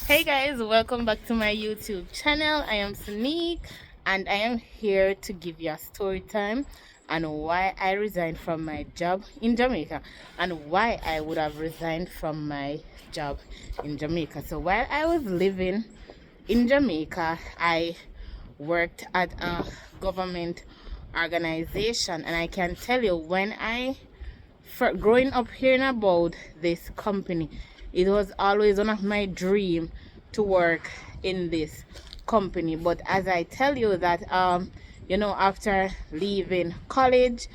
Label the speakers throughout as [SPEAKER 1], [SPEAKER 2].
[SPEAKER 1] Hey guys, welcome back to my YouTube channel. I am Sonique and I am here to give you a story time and why I resigned from my job in Jamaica and why I would have resigned from my job in Jamaica. So while I was living in Jamaica, I worked at a government organization, and I can tell you when I for growing up hearing about this company, it was always one of my dream to work in this company. But as I tell you that after leaving college,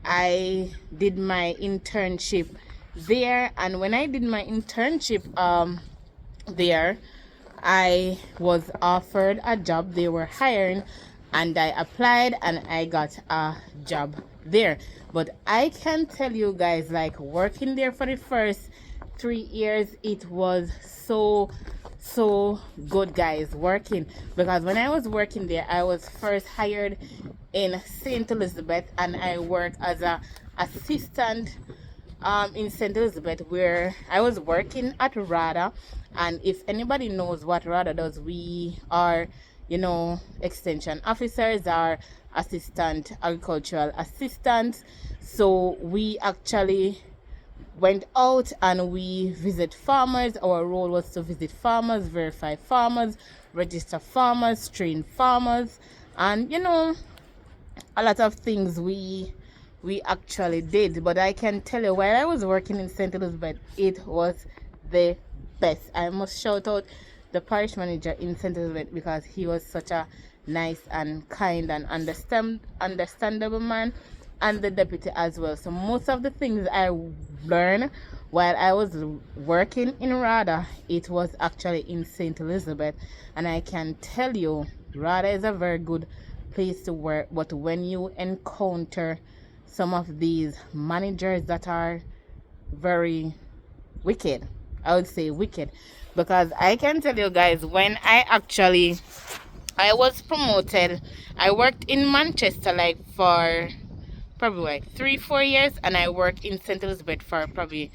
[SPEAKER 1] I did my internship there, and when I did my internship there, I was offered a job. They were hiring, and I applied and I got a job there. But I can tell you guys, like, working there for the first 3 years, it was so good, guys, working, because when I was working there, I was first hired in St. Elizabeth, and I worked as a assistant in St. Elizabeth, where I was working at RADA. And if anybody knows what RADA does, we are, extension officers, are assistant agricultural assistants. So we actually went out and we visit farmers. Our role was to visit farmers, verify farmers, register farmers, train farmers, and a lot of things we actually did. But I can tell you, while I was working in St. Elizabeth, it was the best. I must shout out the parish manager in St. Elizabeth, because he was such a nice and kind and understandable man, and the deputy as well. So most of the things I learned while I was working in RADA, it was actually in St. Elizabeth. And I can tell you, RADA is a very good place to work, but when you encounter some of these managers that are very wicked, I would say wicked, because I can tell you guys, when I was promoted, I worked in Manchester like for probably like 3-4 years, and I worked in St. Elizabeth for probably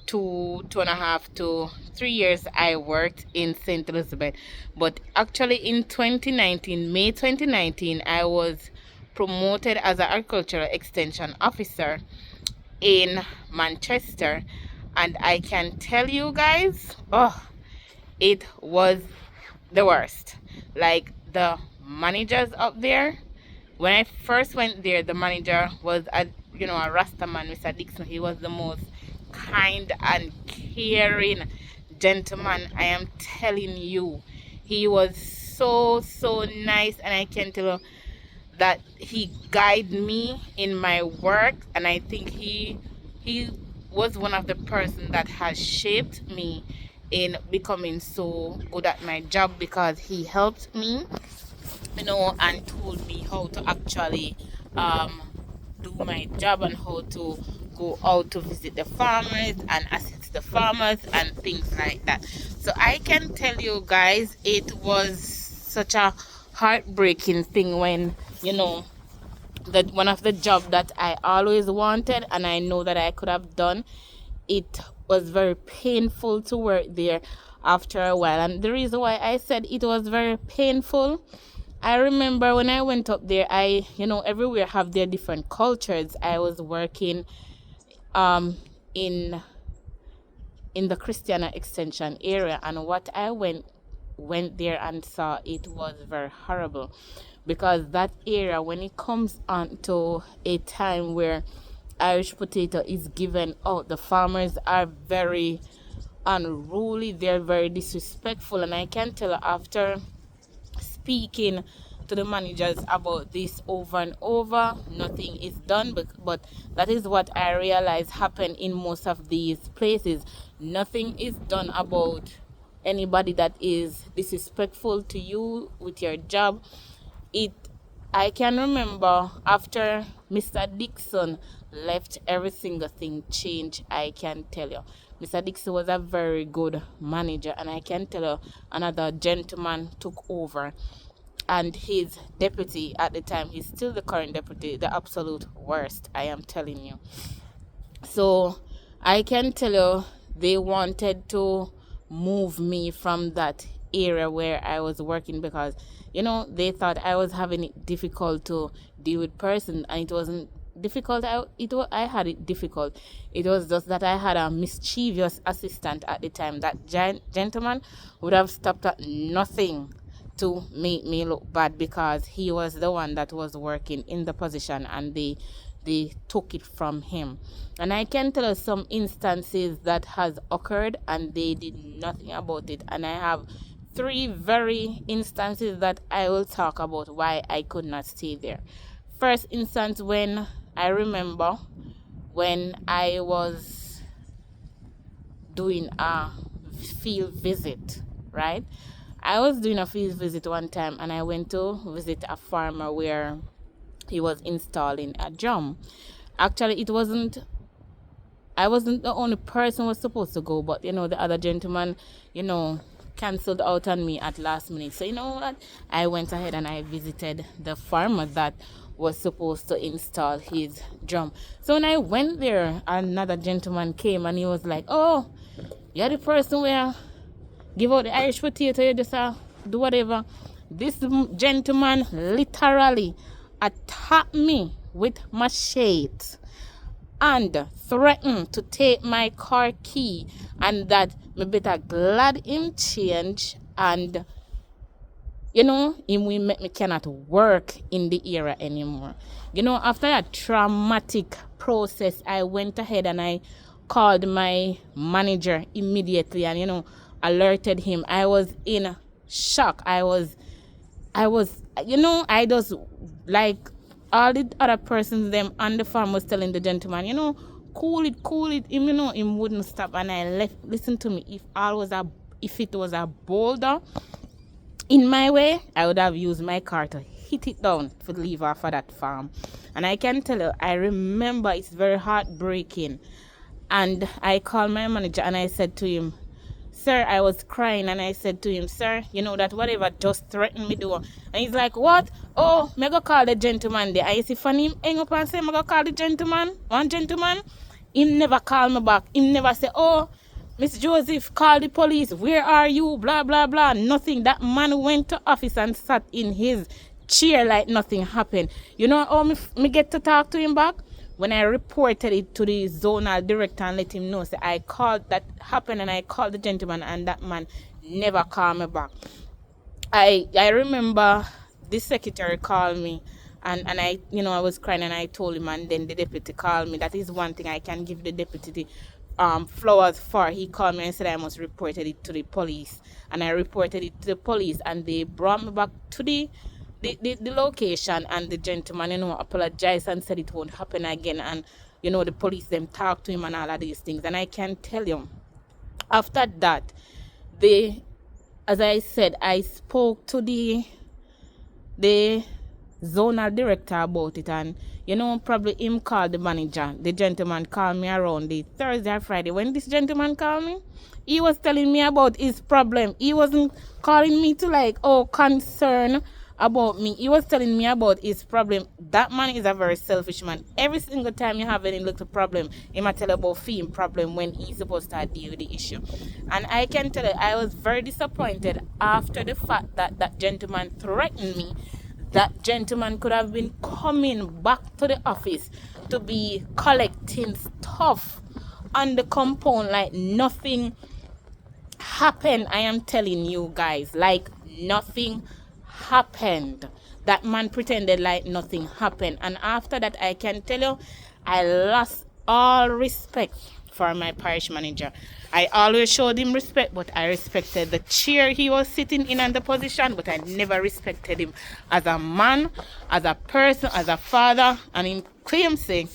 [SPEAKER 1] 2.5 to 3 years. I worked in St. Elizabeth. But actually in 2019, May 2019, I was promoted as an agricultural extension officer in Manchester. And I can tell you guys, it was the worst. Like, the managers up there, when I first went there, the manager was a Rasta man, Mr. Dixon. He was the most kind and caring gentleman. I am telling you, he was so nice, and I can tell you that he guided me in my work, and I think he was one of the person that has shaped me in becoming so good at my job, because he helped me, and told me how to actually do my job, and how to go out to visit the farmers and assist the farmers and things like that. So I can tell you guys, it was such a heartbreaking thing when, that one of the job that I always wanted and I know that I could have done, it was very painful to work there after a while. And the reason why I said it was very painful, I remember when I went up there, everywhere have their different cultures. I was working in the Christiana extension area, and what I went there and saw, it was very horrible, because that area, when it comes on to a time where Irish potato is given out, the farmers are very unruly, they're very disrespectful. And I can tell, after speaking to the managers about this over and over, nothing is done. But that is what I realize happen in most of these places. Nothing is done about anybody that is disrespectful to you with your job. I can remember after Mr. Dixon left, every single thing changed. I can tell you, Mr. Dixon was a very good manager, and I can tell you, another gentleman took over, and his deputy at the time, he's still the current deputy, the absolute worst, I am telling you. So I can tell you, they wanted to move me from that area where I was working, because they thought I was having it difficult to deal with person, and it wasn't difficult. I had it difficult. It was just that I had a mischievous assistant at the time. That gentleman would have stopped at nothing to make me look bad, because he was the one that was working in the position, and they took it from him. And I can tell you some instances that has occurred and they did nothing about it. And I have 3 very instances that I will talk about why I could not stay there. First instance, when I remember when I was doing a field visit, right? I was doing a field visit one time, and I went to visit a farmer where he was installing a drum. Actually, I wasn't the only person who was supposed to go, but the other gentleman, canceled out on me at last minute. So what? I went ahead and I visited the farmer that was supposed to install his drum. So when I went there, another gentleman came and he was like, "Oh, you're the person where give out the Irish potato, you just do whatever." This gentleman literally attacked me with machete and threatened to take my car key, and that me better glad him change, and him will make me cannot work in the area anymore. After that traumatic process, I went ahead and I called my manager immediately and alerted him. I was in shock. I just, like all the other persons them on the farm was telling the gentleman, cool it. Him wouldn't stop, and I listen to me. If it was a boulder in my way, I would have used my car to hit it down to leave off of that farm. And I can tell you, I remember it's very heartbreaking. And I called my manager and I said to him, "Sir," I was crying, and I said to him, "Sir, that whatever just threatened me do." And he's like, "What? Oh, me go call the gentleman there." I see funny him hang up and say, "Me go call the gentleman." One gentleman, him never call me back. Him never say, "Oh, Miss Joseph, call the police. Where are you?" Blah, blah, blah. Nothing. That man went to office and sat in his chair like nothing happened. How me get to talk to him back? When I reported it to the zonal director and let him know, say I called that happened, and I called the gentleman, and that man never called me back. I remember the secretary called me, and I I was crying, and I told him, and then the deputy called me. That is one thing I can give the deputy flowers for. He called me and said I must report it to the police, and I reported it to the police, and they brought me back to the location, and the gentleman apologized and said it won't happen again, and the police them talked to him and all of these things. And I can tell you, after that, as I said, I spoke to the zonal director about it, and probably him called the manager. The gentleman called me around the Thursday or Friday. When this gentleman called me, he was telling me about his problem. He wasn't calling me to concern about me. He was telling me about his problem. That man is a very selfish man. Every single time you have any little problem, he might tell you about him problem when he's supposed to deal with the issue. And I can tell you, I was very disappointed after the fact that that gentleman threatened me. That gentleman could have been coming back to the office to be collecting stuff on the compound like nothing happened. I am telling you guys, like nothing happened. That man pretended like nothing happened. And after that, I can tell you, I lost all respect for my parish manager. I always showed him respect, but I respected the chair he was sitting in and the position, but I never respected him as a man, as a person, as a father, and he claims saying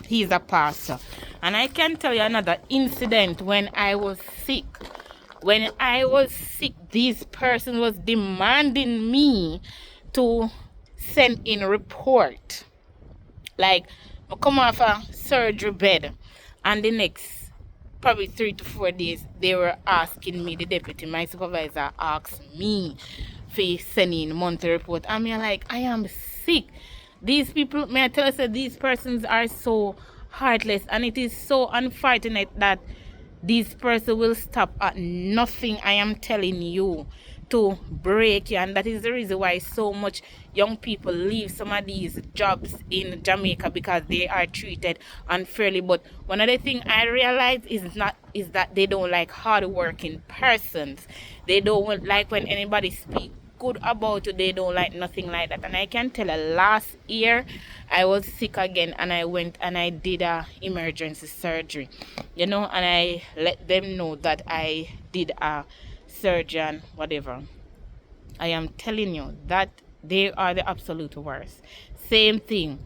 [SPEAKER 1] he's a pastor. And I can tell you another incident when I was sick. When I was sick, this person was demanding me to send in a report. Like, I come off a surgery bed, and the next probably 3 to 4 days, they were asking me, the deputy, my supervisor, asked me for sending monthly report. And me like, I am sick. These people, may I tell you, these persons are so heartless, and it is so unfortunate that This person will stop at nothing, I am telling you, to break you. And that is the reason why so much young people leave some of these jobs in Jamaica, because they are treated unfairly. But one of the things I realize is that they don't like hardworking persons. They don't like when anybody speaks good about you. They don't like nothing like that. And I can tell you, last year I was sick again, and I went and I did a emergency surgery, and I let them know that I did a surgery and whatever. I am telling you that they are the absolute worst. Same thing,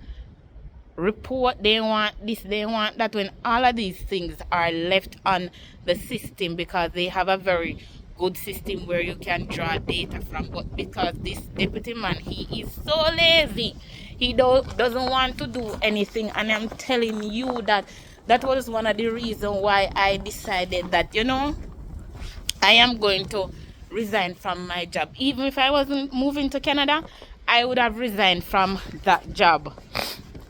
[SPEAKER 1] report, they want this, they want that, when all of these things are left on the system, because they have a very good system where you can draw data from. But because this deputy man, he is so lazy, he doesn't want to do anything. And I'm telling you that was one of the reasons why I decided that I am going to resign from my job. Even if I wasn't moving to Canada, I would have resigned from that job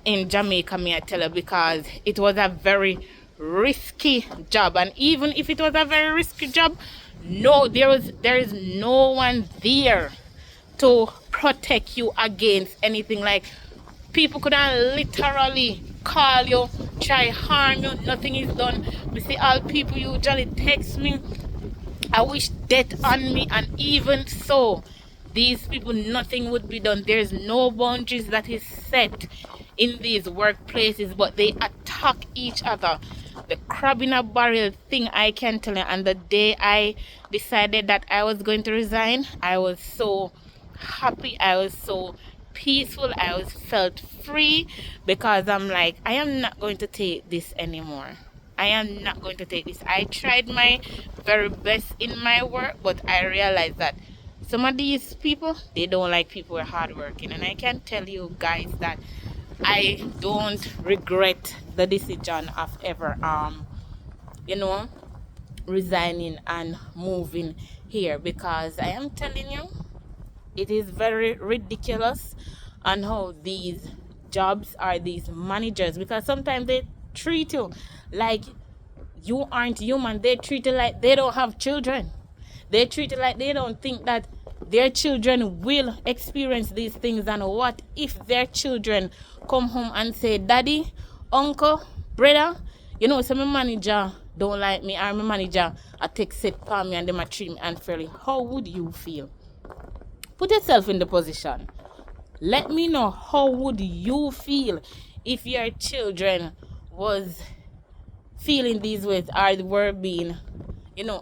[SPEAKER 1] in Jamaica, may I tell you, because it was a very risky job. And even if it was a very risky job, no, there is no one there to protect you against anything. Like, people could have literally call you, try harm you, nothing is done. We see all people usually text me, I wish death on me, and even so, these people, nothing would be done. There's no boundaries that is set in these workplaces, but they attack each other. The crab in a barrel thing, I can tell you. And the day I decided that I was going to resign, I was so happy, I was so peaceful, I was felt free, because I'm like, I am not going to take this anymore. I am not going to take this. I tried my very best in my work, but I realized that some of these people, they don't like people who are hardworking. And I can tell you guys that I don't regret the decision of ever resigning and moving here, because I am telling you, it is very ridiculous on how these jobs are, these managers, because sometimes they treat you like you aren't human. They treat you like they don't have children. They treat it like they don't think that their children will experience these things. And what if their children come home and say, Daddy, uncle, brother, some manager don't like me, or my manager I take set for me and them a treat me unfairly? How would you feel? Put yourself in the position. Let me know, how would you feel if your children was feeling these ways, or were being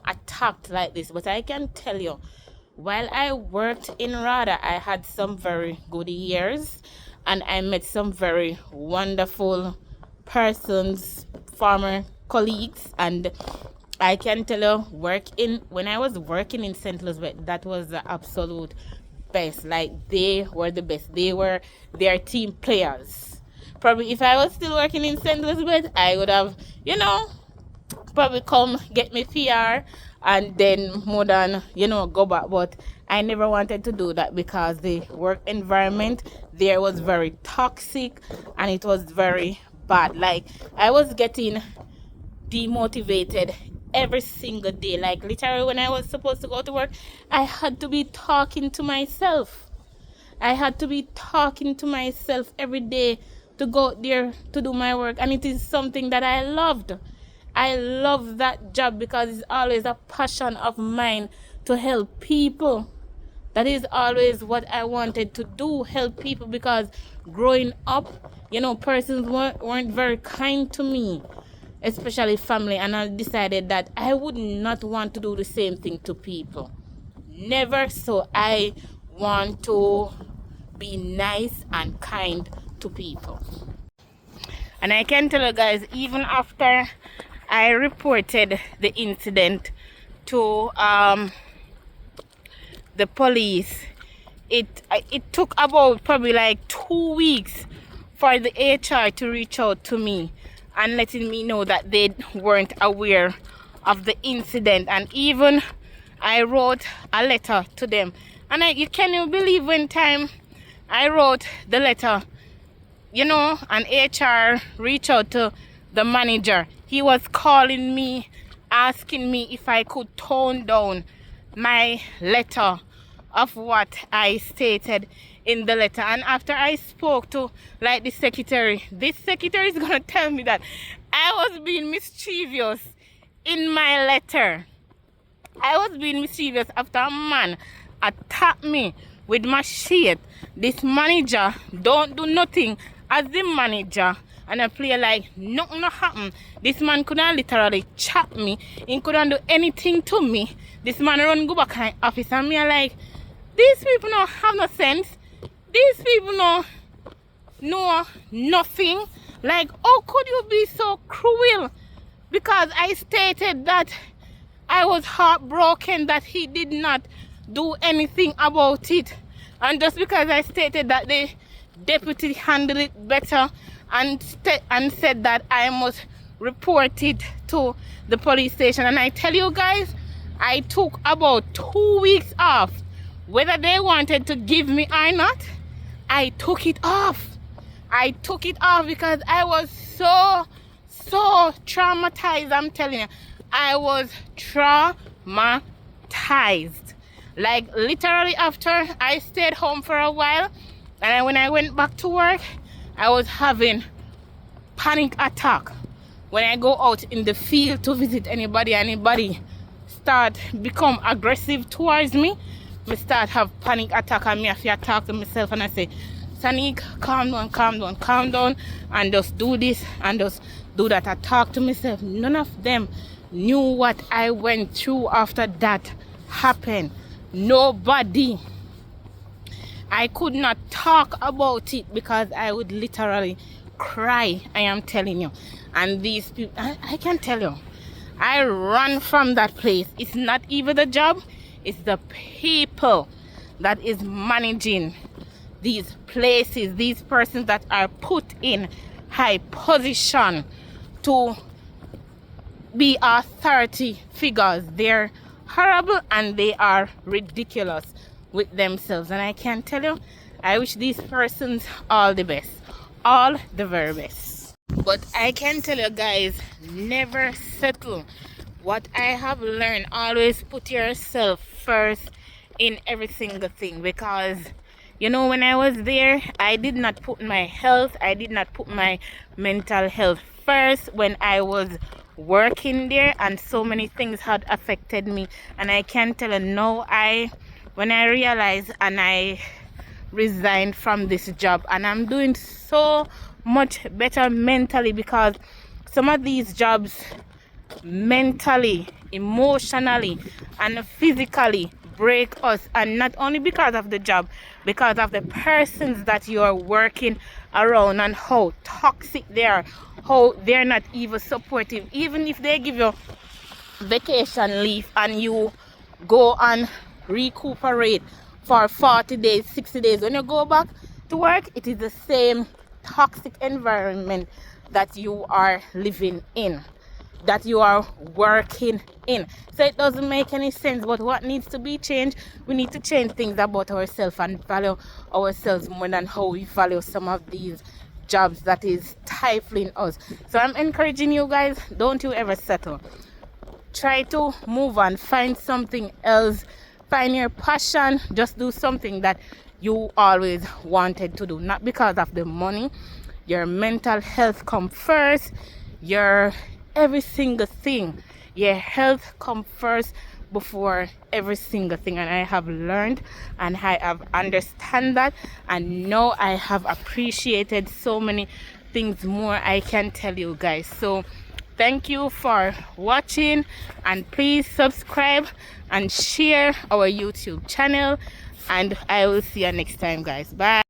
[SPEAKER 1] attacked like this? But I can tell you, while I worked in RADA, I had some very good years, and I met some very wonderful persons, former colleagues, and I can tell you, when I was working in St. Elizabeth, that was the absolute best. Like, they were the best. They were their team players. Probably if I was still working in St. Elizabeth, I would have, probably come get me PR and then more than, go back. But I never wanted to do that, because the work environment there was very toxic and it was very bad. Like, I was getting demotivated every single day. Like, literally, when I was supposed to go to work, I had to be talking to myself. I had to be talking to myself every day to go there to do my work. And it is something that I loved. I love that job because it's always a passion of mine to help people. That is always what I wanted to do, help people, because growing up, persons weren't very kind to me, especially family, and I decided that I would not want to do the same thing to people. Never. So I want to be nice and kind to people. And I can tell you guys, even after I reported the incident to the police, it took about probably like 2 weeks for the HR to reach out to me and letting me know that they weren't aware of the incident. And even I wrote a letter to them, and can you believe when time I wrote the letter, and HR reached out to the manager. He was calling me asking me if I could tone down my letter of what I stated in the letter. And after I spoke to like the secretary, this secretary is gonna tell me that I was being mischievous in my letter. I was being mischievous after a man attacked me with machete. This manager don't do nothing as the manager, and I play like nothing not happen. This man couldn't literally chat me. He couldn't do anything to me. This man run go back in office and me are like, these people don't have no sense. These people don't know nothing. Like, how could you be so cruel? Because I stated that I was heartbroken that he did not do anything about it. And just because I stated that the deputy handled it better and said that I must report it to the police station. And I tell you guys, I took about 2 weeks off. Whether they wanted to give me or not, I took it off. I took it off because I was so traumatized. I'm telling you, I was traumatized. Like literally after I stayed home for a while, and when I went back to work, I was having panic attack. When I go out in the field to visit anybody start become aggressive towards me, I start have panic attack, and me have to talk to myself and I say, Sanique, calm down, and just do this and just do that. I talk to myself. None of them knew what I went through after that happened. Nobody. I could not talk about it because I would literally cry. I am telling you. And these people, I can tell you, I ran from that place. It's not even the job, it's the people that is managing these places, these persons that are put in high position to be authority figures. They're horrible and they are ridiculous with themselves. And I can tell you, I wish these persons all the best, all the very best. But I can tell you guys, never settle. What I have learned, always put yourself first in every single thing, because you know, when I was there, I did not put my health, I did not put my mental health first when I was working there, and so many things had affected me. And I can tell you now, when I realized and I resigned from this job, and I'm doing so much better mentally, because some of these jobs mentally, emotionally and physically break us, and not only because of the job, because of the persons that you are working around and how toxic they are, how they're not even supportive. Even if they give you vacation leave and you go and recuperate for 40 days, 60 days, when you go back to work, it is the same toxic environment that you are living in, that you are working in. So it doesn't make any sense. But what needs to be changed, we need to change things about ourselves and value ourselves more than how we value some of these jobs that is stifling us. So I'm encouraging you guys, don't you ever settle. Try to move on, find something else, find your passion. Just do something that you always wanted to do, not because of the money. Your mental health come first, your every single thing, your health come first before every single thing. And I have learned and I have understand that, and now I have appreciated so many things more, I can tell you guys. So thank you for watching, and please subscribe and share our YouTube channel, and I will see you next time, guys. Bye.